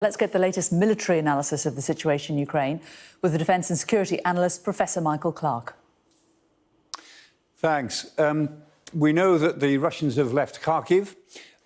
Let's get the latest military analysis of the situation in Ukraine with the defence and security analyst, Professor Michael Clarke. Thanks. We know that the Russians have left Kharkiv.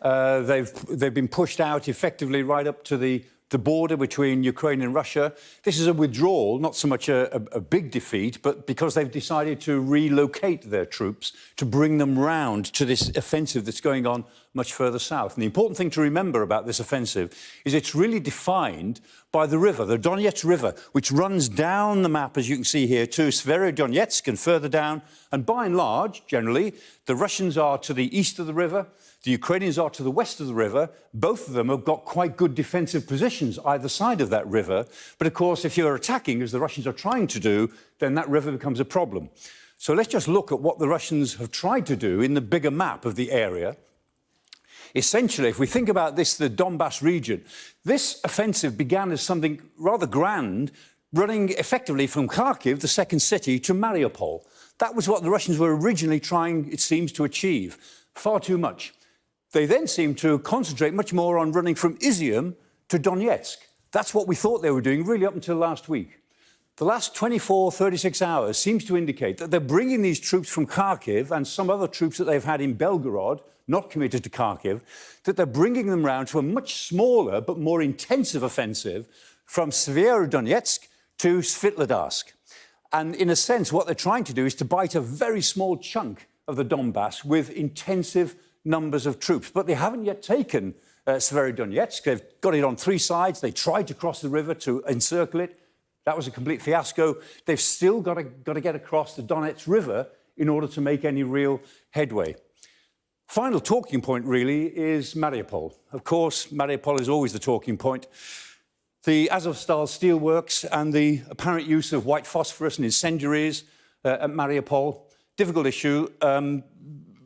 They've been pushed out effectively right up to the border between Ukraine and Russia. This is a withdrawal, not so much a big defeat, but because they've decided to relocate their troops to bring them round to this offensive that's going on much further south. And the important thing to remember about this offensive is it's really defined by the river, the Donetsk River, which runs down the map, as you can see here, to Severodonetsk and further down. And by and large, generally, the Russians are to the east of the river, the Ukrainians are to the west of the river. Both of them have got quite good defensive positions either side of that river. But of course, if you're attacking, as the Russians are trying to do, then that river becomes a problem. So let's just look at what the Russians have tried to do in the bigger map of the area. Essentially, if we think about this, the Donbass region, this offensive began as something rather grand, running effectively from Kharkiv, the second city, to Mariupol. That was what the Russians were originally trying, it seems, to achieve. Far too much. They then seem to concentrate much more on running from Izium to Donetsk. That's what we thought they were doing really up until last week. The last 24, 36 hours seems to indicate that they're bringing these troops from Kharkiv and some other troops that they've had in Belgorod, not committed to Kharkiv, that they're bringing them round to a much smaller but more intensive offensive from Severodonetsk to Svitlodarsk. And in a sense, what they're trying to do is to bite a very small chunk of the Donbass with intensive numbers of troops. But they haven't yet taken Severodonetsk. They've got it on three sides. They tried to cross the river to encircle it. That was a complete fiasco. They've still got to get across the Donetsk River in order to make any real headway. Final talking point, really, is Mariupol. Of course, Mariupol is always the talking point. The Azovstal steelworks and the apparent use of white phosphorus and incendiaries at Mariupol, difficult issue.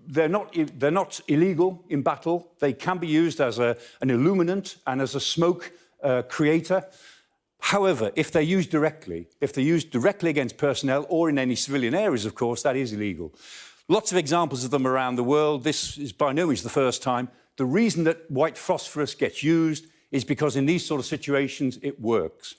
They're not illegal in battle. They can be used as an illuminant and as a smoke creator. However, if they're used directly against personnel or in any civilian areas, of course, that is illegal. Lots of examples of them around the world. This is by no means the first time. The reason that white phosphorus gets used is because in these sort of situations, it works.